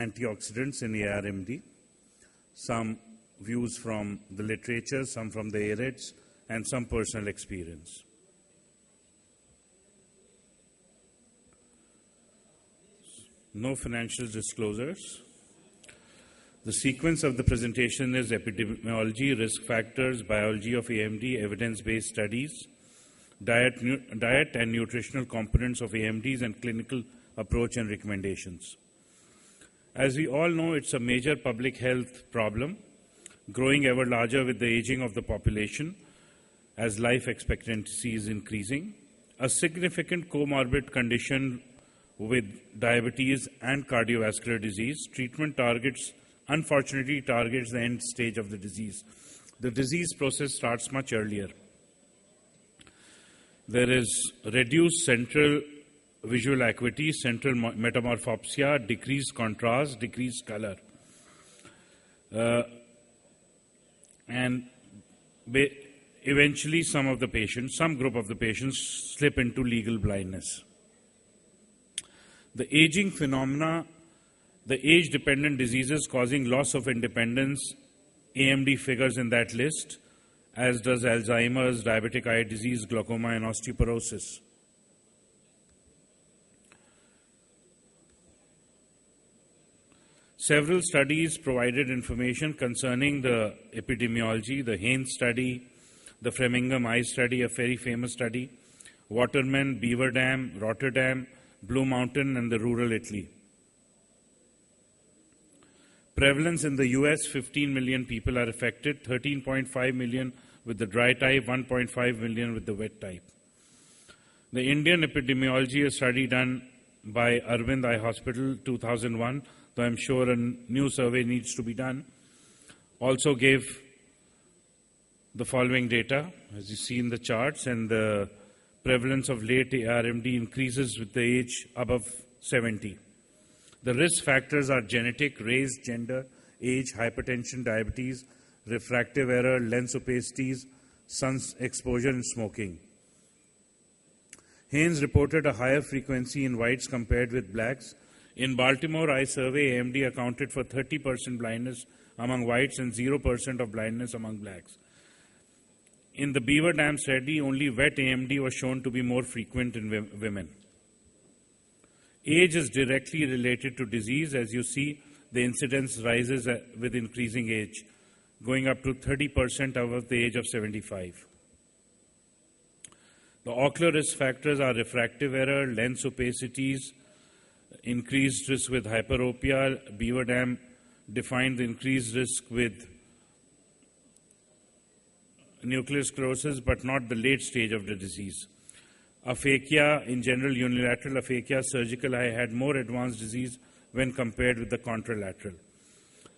antioxidants in ARMD, some views from the literature, some from the AREDs, and some personal experience. No financial disclosures. The sequence of the presentation is epidemiology, risk factors, biology of AMD, evidence-based studies, diet and nutritional components of AMDs, and clinical approach and recommendations. As we all know, it's a major public health problem, growing ever larger with the aging of the population as life expectancy is increasing. A significant comorbid condition with diabetes and cardiovascular disease. Treatment unfortunately targets the end stage of the disease. The disease process starts much earlier. There is reduced central visual acuity, central metamorphopsia, decreased contrast, decreased color. And eventually some group of the patients slip into legal blindness. The aging phenomena, the age-dependent diseases causing loss of independence, AMD figures in that list, as does Alzheimer's, diabetic eye disease, glaucoma, and osteoporosis. Several studies provided information concerning the epidemiology, the Haines study, the Framingham Eye study, a very famous study, Waterman, Beaver Dam, Rotterdam, Blue Mountain, and the rural Italy. Prevalence in the US, 15 million people are affected, 13.5 million with the dry type, 1.5 million with the wet type. The Indian epidemiology, a study done by Arvind Eye Hospital, 2001, though I'm sure a new survey needs to be done, also gave the following data, as you see in the charts, and the prevalence of late ARMD increases with the age above 70. The risk factors are genetic, race, gender, age, hypertension, diabetes, refractive error, lens opacities, sun exposure, and smoking. Haines reported a higher frequency in whites compared with blacks. In Baltimore Eye Survey, AMD accounted for 30% blindness among whites and 0% of blindness among blacks. In the Beaver Dam study, only wet AMD was shown to be more frequent in women. Age is directly related to disease. As you see, the incidence rises with increasing age, going up to 30% above the age of 75. The ocular risk factors are refractive error, lens opacities, increased risk with hyperopia. Beaver Dam defined the increased risk with nuclear sclerosis, but not the late stage of the disease. Aphakia, in general, unilateral aphakia, surgical eye had more advanced disease when compared with the contralateral.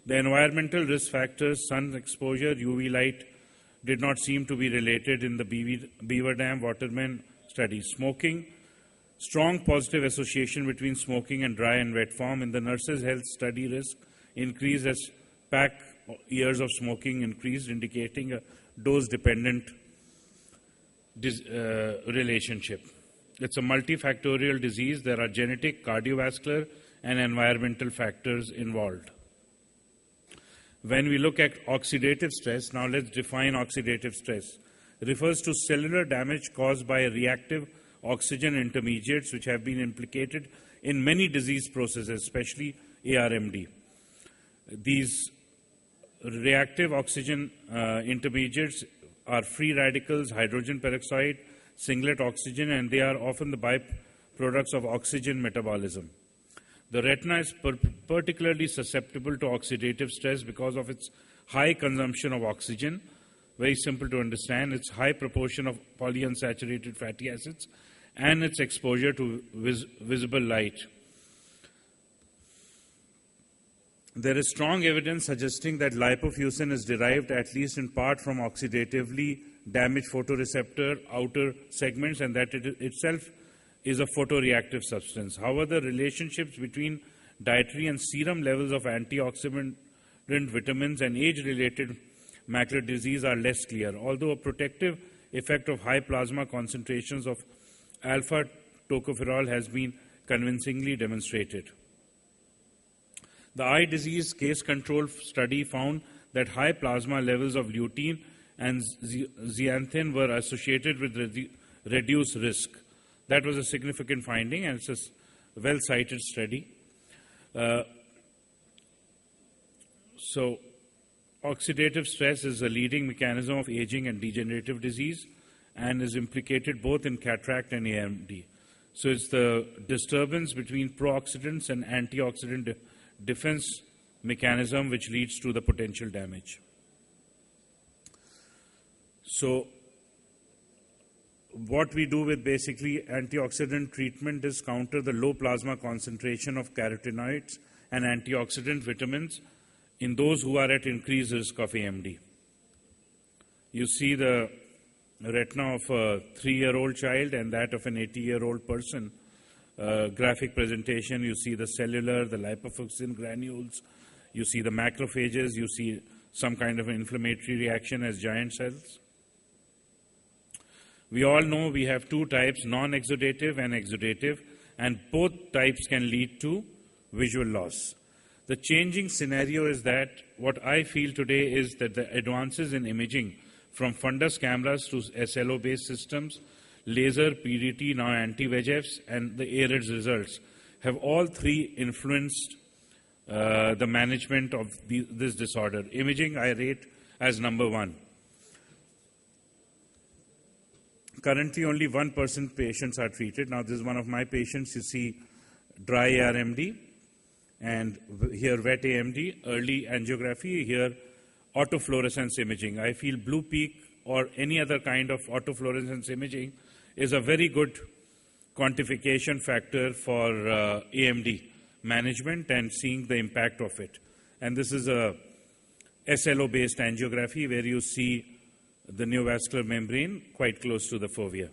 The environmental risk factors, sun exposure, UV light, did not seem to be related in the Beaver Dam Waterman study. Smoking, strong positive association between smoking and dry and wet form. In the nurses' health study, risk increased as pack years of smoking increased, indicating a dose-dependent relationship. It's a multifactorial disease. There are genetic, cardiovascular, and environmental factors involved. When we look at oxidative stress, now let's define oxidative stress. It refers to cellular damage caused by reactive oxygen intermediates which have been implicated in many disease processes, especially ARMD. These reactive oxygen intermediates are free radicals, hydrogen peroxide, singlet oxygen, and they are often the byproducts of oxygen metabolism. The retina is particularly susceptible to oxidative stress because of its high consumption of oxygen. Very simple to understand. Its high proportion of polyunsaturated fatty acids and its exposure to visible light. There is strong evidence suggesting that lipofuscin is derived at least in part from oxidatively damaged photoreceptor outer segments, and that it itself is a photoreactive substance. However, the relationships between dietary and serum levels of antioxidant vitamins and age-related macular disease are less clear, although a protective effect of high plasma concentrations of alpha tocopherol has been convincingly demonstrated. The eye disease case control study found that high plasma levels of lutein and zeaxanthin were associated with reduced risk. That was a significant finding, and it's a well-cited study. So, oxidative stress is a leading mechanism of aging and degenerative disease and is implicated both in cataract and AMD. So, it's the disturbance between pro-oxidants and antioxidant defense mechanism which leads to the potential damage. So, what we do with basically antioxidant treatment is counter the low plasma concentration of carotenoids and antioxidant vitamins in those who are at increased risk of AMD. You see the retina of a 3-year-old child and that of an 80-year-old person. Graphic presentation, you see the cellular, the lipofuscin granules, you see the macrophages, you see some kind of inflammatory reaction as giant cells. We all know we have two types, non-exudative and exudative, and both types can lead to visual loss. The changing scenario is that what I feel today is that the advances in imaging from fundus cameras to SLO-based systems, laser, PDT, now anti-VEGFs, and the AREDS results have all three influenced the management of this disorder. Imaging I rate as number one. Currently, only 1% patients are treated. Now, this is one of my patients. You see dry RMD, and here wet AMD, early angiography, here autofluorescence imaging. I feel blue peak or any other kind of autofluorescence imaging is a very good quantification factor for AMD management and seeing the impact of it. And this is a SLO-based angiography where you see the neovascular membrane quite close to the fovea.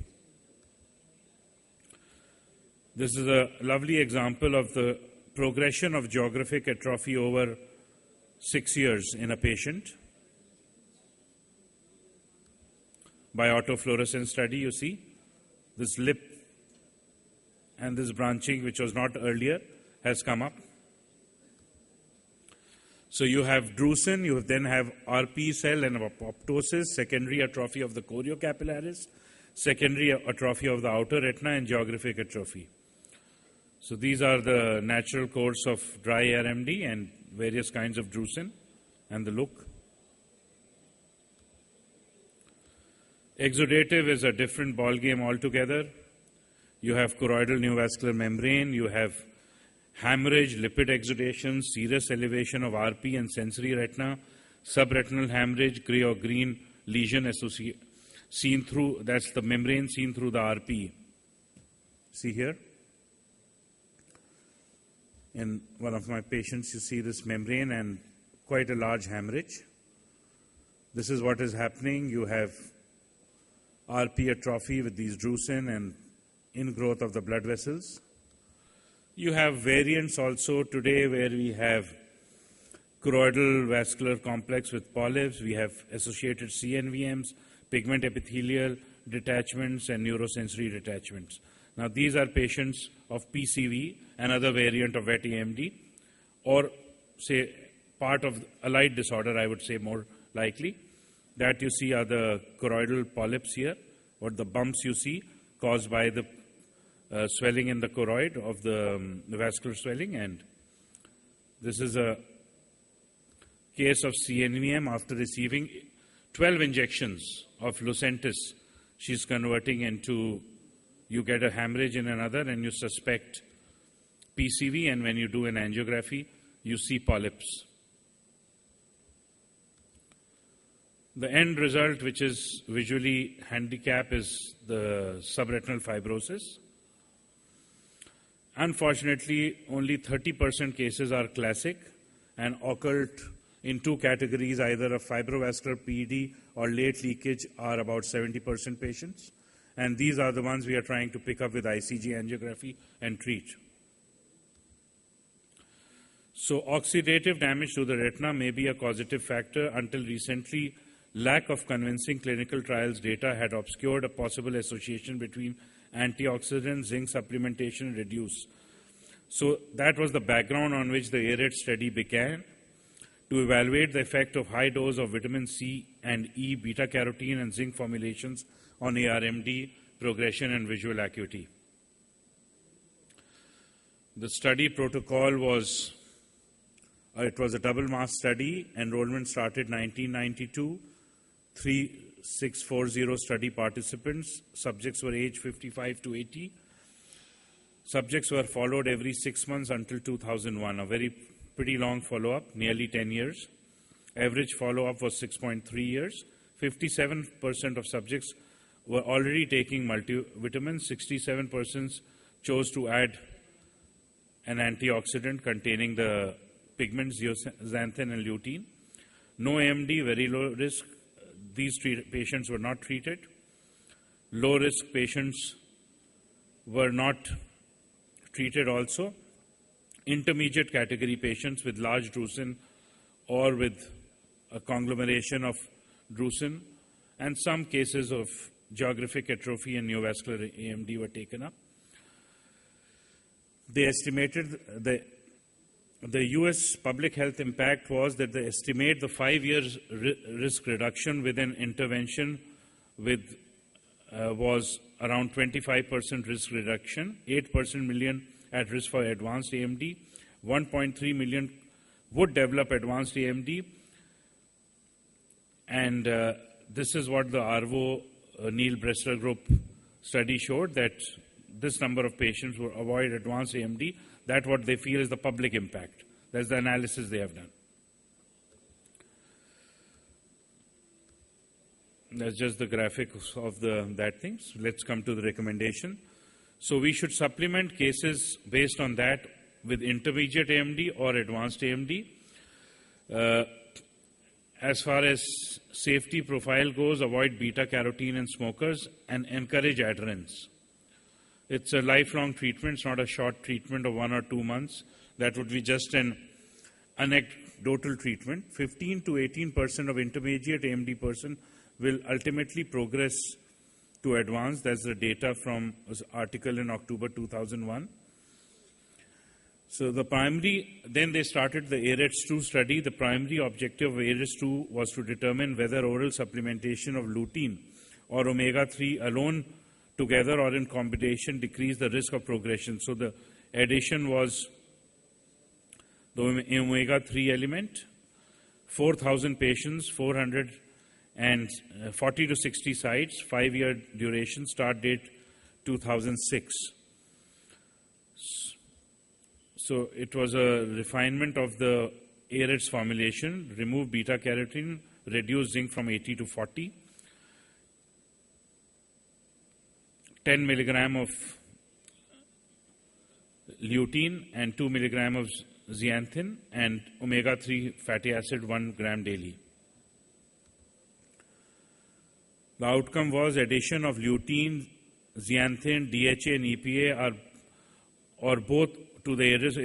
This is a lovely example of the progression of geographic atrophy over 6 years in a patient. By autofluorescence study, you see this lip and this branching, which was not earlier, has come up. So you have drusen, you then have RP cell and apoptosis, secondary atrophy of the choriocapillaris, secondary atrophy of the outer retina, and geographic atrophy. So these are the natural course of dry RMD and various kinds of drusen and the look. Exudative is a different ballgame altogether. You have choroidal neovascular membrane, you have hemorrhage, lipid exudation, serous elevation of RP and sensory retina, subretinal hemorrhage, gray or green lesion seen through, that's the membrane seen through the RP. See here? In one of my patients, you see this membrane and quite a large hemorrhage. This is what is happening. You have RP atrophy with these drusen and ingrowth of the blood vessels. You have variants also today where we have choroidal vascular complex with polyps, we have associated CNVMs, pigment epithelial detachments, and neurosensory detachments. Now, these are patients of PCV, another variant of wet AMD, or say part of allied disorder, I would say more likely. That you see are the choroidal polyps here, or the bumps you see caused by the swelling in the choroid of the vascular swelling. And this is a case of CNVM after receiving 12 injections of Lucentis. She's converting into, you get a hemorrhage in another and you suspect PCV, and when you do an angiography, you see polyps. The end result, which is visually handicap, is the subretinal fibrosis. Unfortunately, only 30% cases are classic and occult in two categories, either a fibrovascular PD or late leakage are about 70% patients. And these are the ones we are trying to pick up with ICG angiography and treat. So oxidative damage to the retina may be a causative factor. Until recently, lack of convincing clinical trials data had obscured a possible association between antioxidant, zinc supplementation, and reduce. So that was the background on which the ARED study began, to evaluate the effect of high dose of vitamin C and E, beta-carotene and zinc formulations on ARMD, progression and visual acuity. The study protocol was, it was a double-mask study. Enrollment started 1992. 3640 study participants. Subjects were aged 55 to 80. Subjects were followed every 6 months until 2001, a pretty long follow-up, nearly 10 years. Average follow-up was 6.3 years. 57% of subjects were already taking multivitamins. 67% chose to add an antioxidant containing the pigments zeaxanthin and lutein. No AMD, very low risk. These patients were not treated. Low risk patients were not treated also. Intermediate category patients with large drusen or with a conglomeration of drusen, and some cases of geographic atrophy and neovascular AMD were taken up. They estimated the US public health impact was that they estimate the 5 years risk reduction with an intervention was around 25% risk reduction, 8% million at risk for advanced AMD, 1.3 million would develop advanced AMD, and this is what the ARVO Neil Bressler group study showed, that this number of patients will avoid advanced AMD. That's what they feel is the public impact. That's the analysis they have done. That's just the graphics of that things. Let's come to the recommendation. So we should supplement cases based on that with intermediate AMD or advanced AMD. As far as safety profile goes, avoid beta-carotene in smokers and encourage adherence. It's a lifelong treatment. It's not a short treatment of 1 or 2 months. That would be just an anecdotal treatment. 15 to 18% of intermediate AMD person will ultimately progress to advanced. That's the data from an article in October 2001. So the primary, then they started the AREDS-2 study. The primary objective of AREDS-2 was to determine whether oral supplementation of lutein or omega-3 alone together or in combination decrease the risk of progression. So the addition was the omega-3 element, 4,000 patients, 440 to 60 sites, 5-year duration, start date 2006. So it was a refinement of the AREDS formulation, remove beta-carotene, reduce zinc from 80 to 40, 10 milligram of lutein and 2 milligram of zeaxanthin, and omega-3 fatty acid 1 gram daily. The outcome was addition of lutein, zeaxanthin, DHA and EPA or both to the AREDS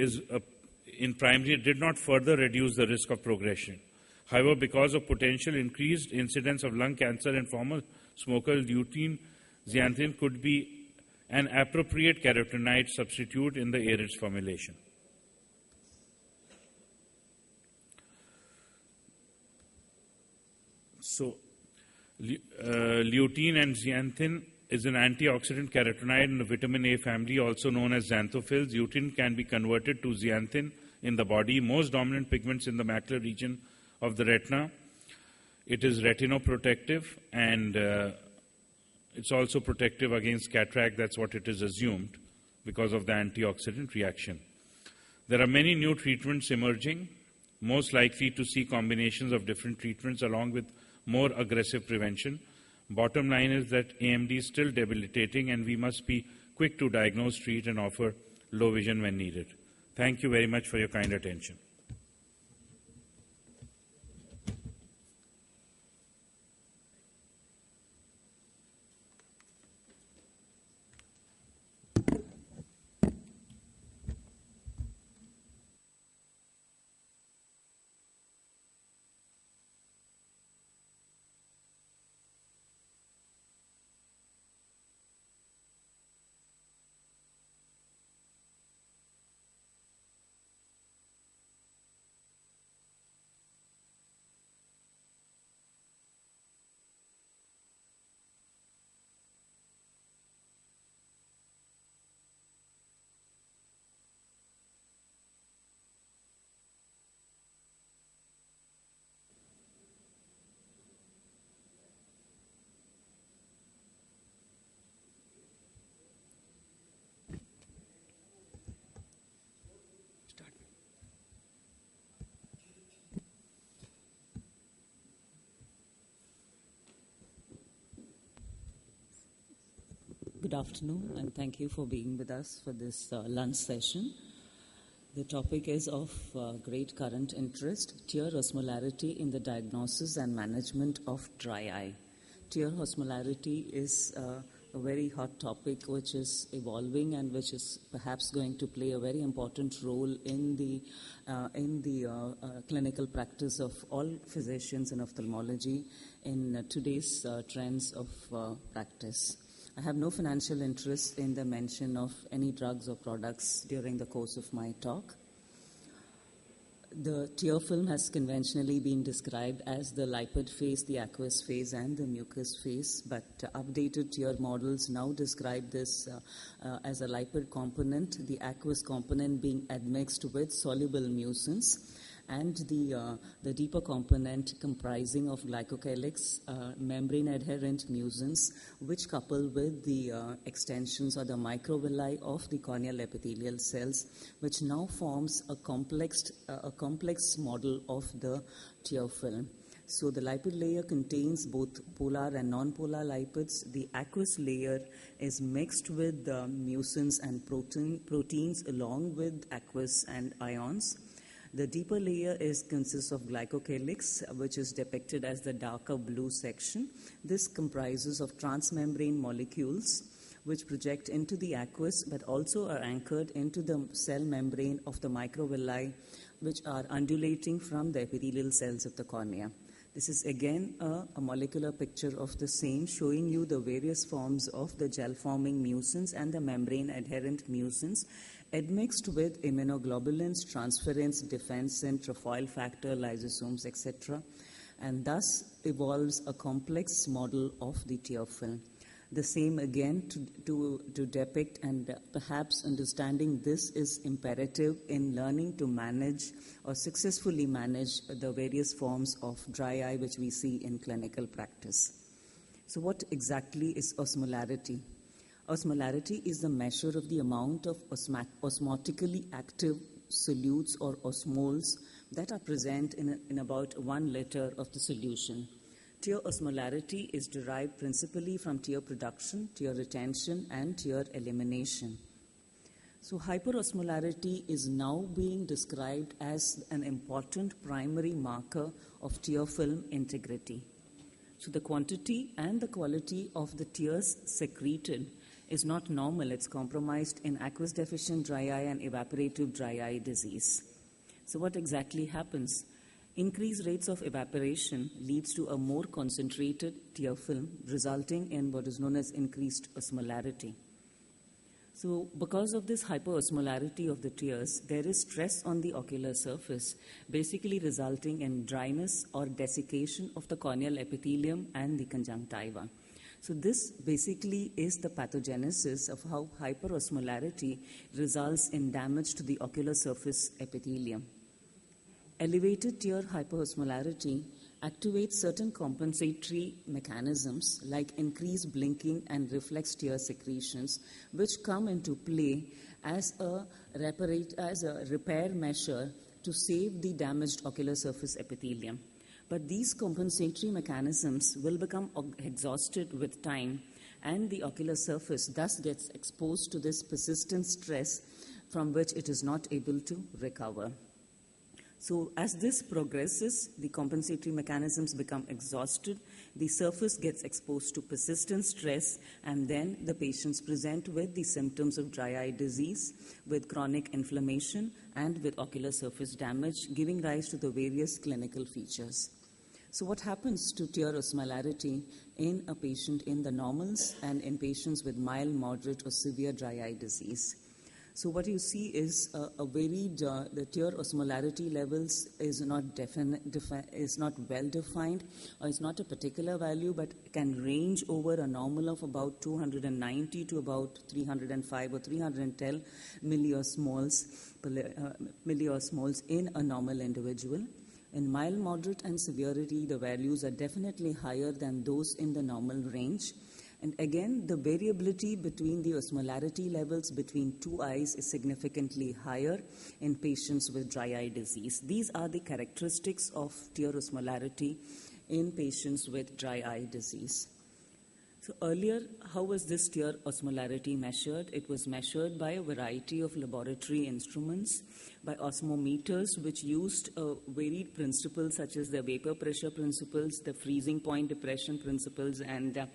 in primary did not further reduce the risk of progression. However, because of potential increased incidence of lung cancer in former smokers, lutein, zeaxanthin could be an appropriate carotenoid substitute in the AREDS formulation. So, lutein and zeaxanthin is an antioxidant carotenoid in the vitamin A family, also known as xanthophylls. Lutein can be converted to zeaxanthin in the body. Most dominant pigments in the macular region of the retina. It is retinoprotective, and it's also protective against cataract. That's what it is assumed because of the antioxidant reaction. There are many new treatments emerging, most likely to see combinations of different treatments along with more aggressive prevention. Bottom line is that AMD is still debilitating, and we must be quick to diagnose, treat, and offer low vision when needed. Thank you very much for your kind attention. Good afternoon, and thank you for being with us for this lunch session. The topic is of great current interest, tear osmolarity in the diagnosis and management of dry eye. Tear osmolarity is a very hot topic which is evolving and which is perhaps going to play a very important role in the clinical practice of all physicians in ophthalmology in today's trends of practice. I have no financial interest in the mention of any drugs or products during the course of my talk. The tear film has conventionally been described as the lipid phase, the aqueous phase, and the mucous phase, but updated tear models now describe this as a lipid component, the aqueous component being admixed with soluble mucins, and the deeper component comprising of glycocalyx, membrane-adherent mucins, which couple with the extensions or the microvilli of the corneal epithelial cells, which now forms a complex model of the tear film. So the lipid layer contains both polar and non-polar lipids. The aqueous layer is mixed with mucins and proteins along with aqueous and ions. The deeper layer consists of glycocalyx, which is depicted as the darker blue section. This comprises of transmembrane molecules which project into the aqueous but also are anchored into the cell membrane of the microvilli, which are undulating from the epithelial cells of the cornea. This is again a molecular picture of the same, showing you the various forms of the gel-forming mucins and the membrane-adherent mucins admixed with immunoglobulins, transferrins, defensin, trefoil factor, lysosomes, etc., and thus evolves a complex model of the tear film. The same again to depict, and perhaps understanding this is imperative in learning to manage or successfully manage the various forms of dry eye which we see in clinical practice. So what exactly is osmolarity? Osmolarity is the measure of the amount of osmotically active solutes or osmoles that are present in about 1 liter of the solution. Tear osmolarity is derived principally from tear production, tear retention, and tear elimination. So hyperosmolarity is now being described as an important primary marker of tear film integrity. So the quantity and the quality of the tears secreted is not normal. It's compromised in aqueous deficient dry eye and evaporative dry eye disease. So what exactly happens? Increased rates of evaporation leads to a more concentrated tear film, resulting in what is known as increased osmolarity. So because of this hyperosmolarity of the tears, there is stress on the ocular surface, basically resulting in dryness or desiccation of the corneal epithelium and the conjunctiva. So this basically is the pathogenesis of how hyperosmolarity results in damage to the ocular surface epithelium. Elevated tear hyperosmolarity activates certain compensatory mechanisms like increased blinking and reflex tear secretions, which come into play as a repair measure to save the damaged ocular surface epithelium. But these compensatory mechanisms will become exhausted with time, and the ocular surface thus gets exposed to this persistent stress from which it is not able to recover. So as this progresses, the compensatory mechanisms become exhausted, the surface gets exposed to persistent stress, and then the patients present with the symptoms of dry eye disease, with chronic inflammation, and with ocular surface damage, giving rise to the various clinical features. So what happens to tear osmolarity in a patient in the normals and in patients with mild, moderate, or severe dry eye disease? So what you see is the tear osmolarity levels is not well defined, or is not a particular value, but can range over a normal of about 290 to about 305 or 310 milliosmoles in a normal individual. In mild, moderate, and severity, the values are definitely higher than those in the normal range. And again, the variability between the osmolarity levels between two eyes is significantly higher in patients with dry eye disease. These are the characteristics of tear osmolarity in patients with dry eye disease. So earlier, how was this tear osmolarity measured? It was measured by a variety of laboratory instruments, by osmometers, which used varied principles such as the vapor pressure principles, the freezing point depression principles, and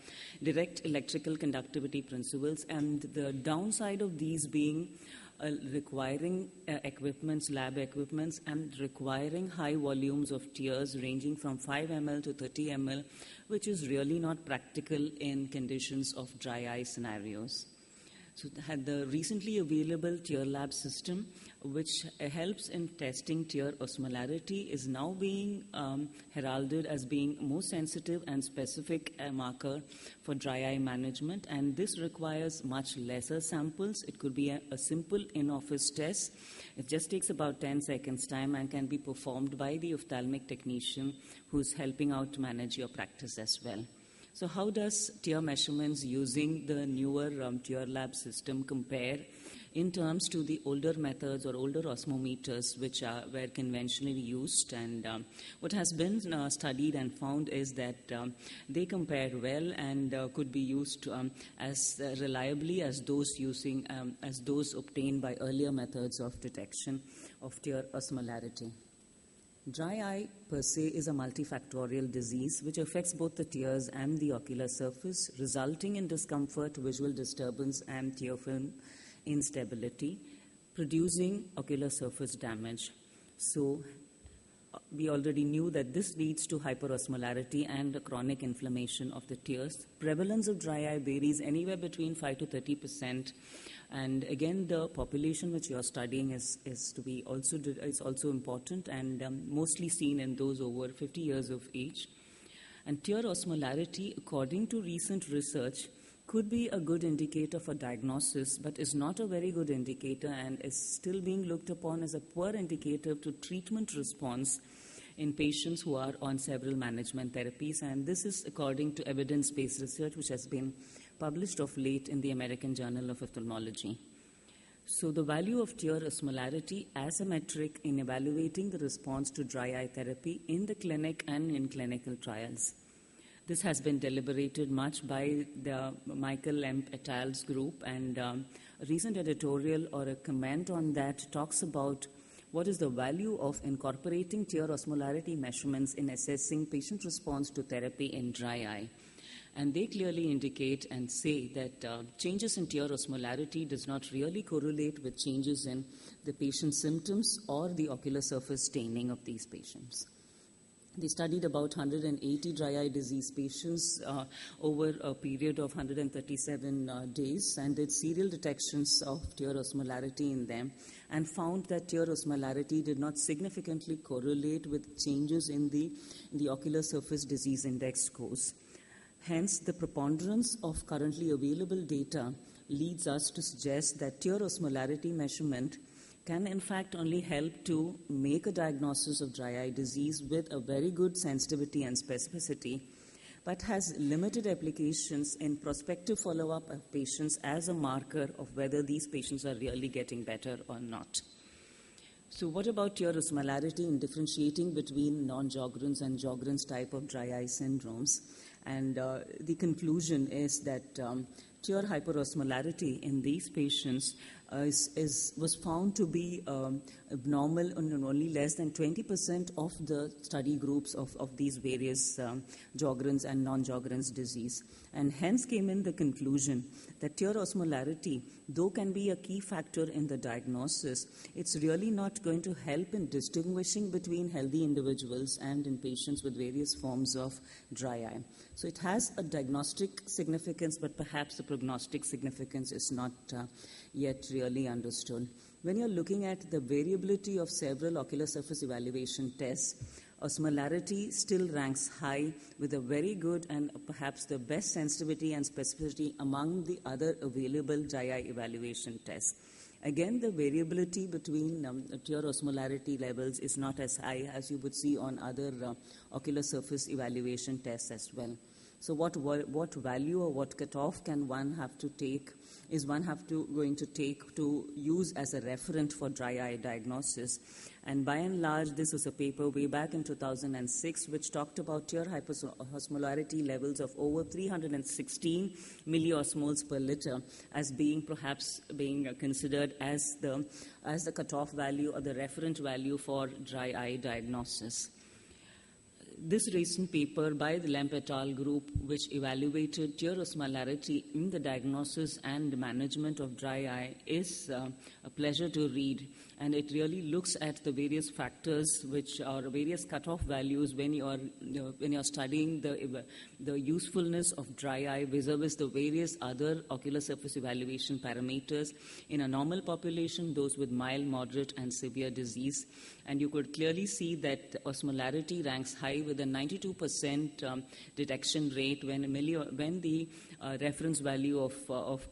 direct electrical conductivity principles. And the downside of these being requiring equipments, lab equipments, and requiring high volumes of tears ranging from 5 ml to 30 ml, which is really not practical in conditions of dry eye scenarios. So the recently available tear lab system, which helps in testing tear osmolarity, is now being heralded as being more sensitive and specific marker for dry eye management, and this requires much lesser samples. It could be a simple in-office test. It just takes about 10 seconds time and can be performed by the ophthalmic technician who's helping out to manage your practice as well. So how does tear measurements using the newer tear lab system compare in terms to the older methods or older osmometers which were conventionally used? And what has been studied and found is that they compare well and could be used as reliably as those obtained by earlier methods of detection of tear osmolarity. Dry eye per se is a multifactorial disease which affects both the tears and the ocular surface, resulting in discomfort, visual disturbance, and tear film instability, producing ocular surface damage. So we already knew that this leads to hyperosmolarity and chronic inflammation of the tears. Prevalence of dry eye varies anywhere between 5 to 30%. And again, the population which you are studying is also important and mostly seen in those over 50 years of age. And tear osmolarity, according to recent research, could be a good indicator for diagnosis, but is not a very good indicator and is still being looked upon as a poor indicator to treatment response in patients who are on several management therapies. And this is according to evidence-based research which has been published of late in the American Journal of Ophthalmology. So the value of tear osmolarity as a metric in evaluating the response to dry eye therapy in the clinic and in clinical trials. This has been deliberated much by the Michael M. et al.'s group, and a recent editorial or a comment on that talks about what is the value of incorporating tear osmolarity measurements in assessing patient response to therapy in dry eye. And they clearly indicate and say that changes in tear osmolarity does not really correlate with changes in the patient's symptoms or the ocular surface staining of these patients. They studied about 180 dry eye disease patients over a period of 137 days and did serial detections of tear osmolarity in them and found that tear osmolarity did not significantly correlate with changes in the ocular surface disease index scores. Hence, the preponderance of currently available data leads us to suggest that tear osmolarity measurement can in fact only help to make a diagnosis of dry eye disease with a very good sensitivity and specificity, but has limited applications in prospective follow-up of patients as a marker of whether these patients are really getting better or not. So what about tear osmolarity in differentiating between non-Sjogren's and Sjogren's type of dry eye syndromes? And the conclusion is that tear hyperosmolarity in these patients was found to be abnormal in only less than 20% of the study groups of these various Sjogren's and non-Sjogren's disease. And hence came in the conclusion that tear osmolarity, though can be a key factor in the diagnosis, it's really not going to help in distinguishing between healthy individuals and in patients with various forms of dry eye. So it has a diagnostic significance, but perhaps the prognostic significance is not yet really understood. When you're looking at the variability of several ocular surface evaluation tests, osmolarity still ranks high with a very good and perhaps the best sensitivity and specificity among the other available dry eye evaluation tests. Again, the variability between tear osmolarity levels is not as high as you would see on other ocular surface evaluation tests as well. So what value or what cutoff can one have to take, is one going to take to use as a referent for dry eye diagnosis? And by and large, this was a paper way back in 2006 which talked about tear hyperosmolarity levels of over 316 milliosmoles per liter as being considered as the cutoff value or the referent value for dry eye diagnosis. This recent paper by the Lemp et al. Group, which evaluated tear osmolarity in the diagnosis and management of dry eye, is a pleasure to read. And it really looks at the various factors which are various cutoff values when you're studying the usefulness of dry eye vis-a-vis the various other ocular surface evaluation parameters in a normal population, those with mild, moderate, and severe disease. And you could clearly see that osmolarity ranks high with a 92% detection rate when the reference value of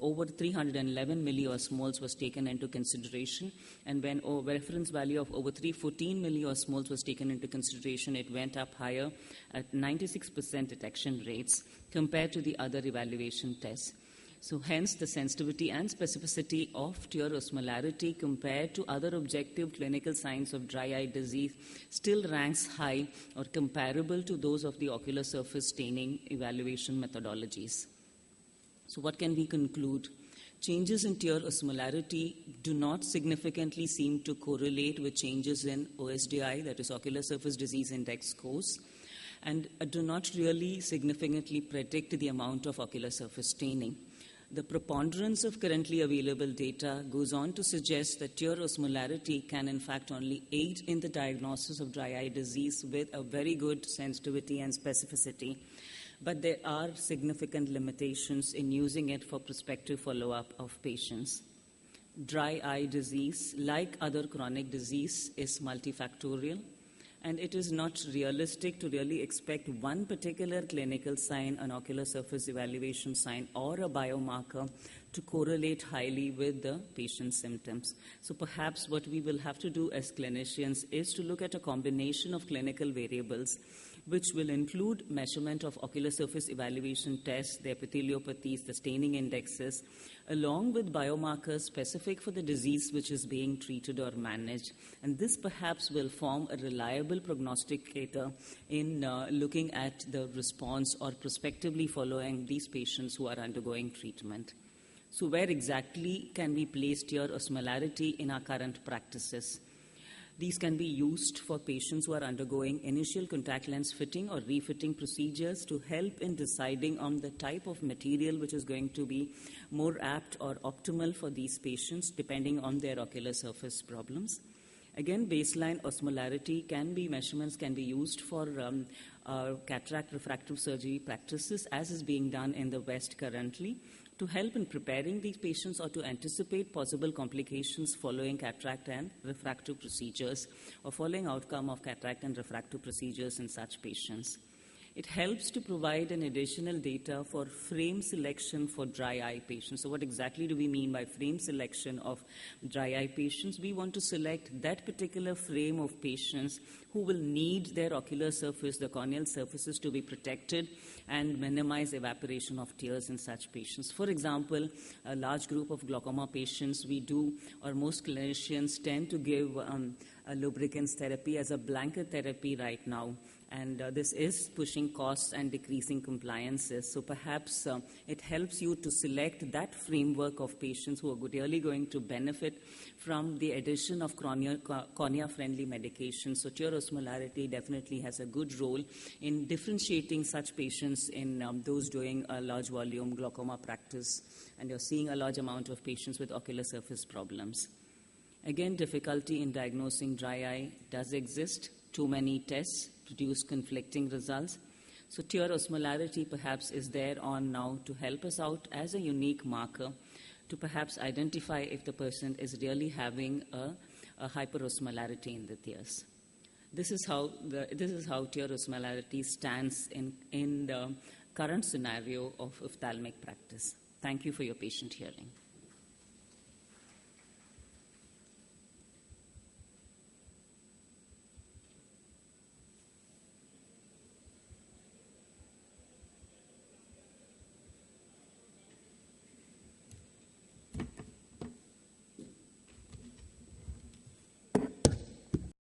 over 311 milliosmoles was taken into consideration. And when a reference value of over 314 milliosmoles was taken into consideration, it went up higher at 96% detection rates compared to the other evaluation tests. So hence, the sensitivity and specificity of tear osmolarity compared to other objective clinical signs of dry eye disease still ranks high or comparable to those of the ocular surface staining evaluation methodologies. So what can we conclude? Changes in tear osmolarity do not significantly seem to correlate with changes in OSDI, that is Ocular Surface Disease Index scores, and do not really significantly predict the amount of ocular surface staining. The preponderance of currently available data goes on to suggest that tear osmolarity can in fact only aid in the diagnosis of dry eye disease with a very good sensitivity and specificity. But there are significant limitations in using it for prospective follow-up of patients. Dry eye disease, like other chronic disease, is multifactorial, and it is not realistic to really expect one particular clinical sign, an ocular surface evaluation sign, or a biomarker to correlate highly with the patient's symptoms. So perhaps what we will have to do as clinicians is to look at a combination of clinical variables which will include measurement of ocular surface evaluation tests, the epitheliopathies, the staining indexes, along with biomarkers specific for the disease which is being treated or managed. And this perhaps will form a reliable prognosticator in looking at the response or prospectively following these patients who are undergoing treatment. So where exactly can we place tear osmolarity in our current practices? These can be used for patients who are undergoing initial contact lens fitting or refitting procedures to help in deciding on the type of material which is going to be more apt or optimal for these patients depending on their ocular surface problems. Again, baseline osmolarity measurements can be used for cataract refractive surgery practices, as is being done in the West currently, to help in preparing these patients or to anticipate possible complications following cataract and refractive procedures or following outcome of cataract and refractive procedures in such patients. It helps to provide an additional data for frame selection for dry eye patients. So what exactly do we mean by frame selection of dry eye patients? We want to select that particular frame of patients who will need their ocular surface, the corneal surfaces, to be protected and minimize evaporation of tears in such patients. For example, a large group of glaucoma patients most clinicians tend to give a lubricants therapy as a blanket therapy right now. And this is pushing costs and decreasing compliances. So perhaps it helps you to select that framework of patients who are really going to benefit from the addition of cornea-friendly medications. So tear osmolarity definitely has a good role in differentiating such patients in those doing a large volume glaucoma practice. And you're seeing a large amount of patients with ocular surface problems. Again, difficulty in diagnosing dry eye does exist. Too many tests produce conflicting results. So tear osmolarity perhaps is there on now to help us out as a unique marker to perhaps identify if the person is really having a hyperosmolarity in the tears. This is how tear osmolarity stands in the current scenario of ophthalmic practice. Thank you for your patient hearing.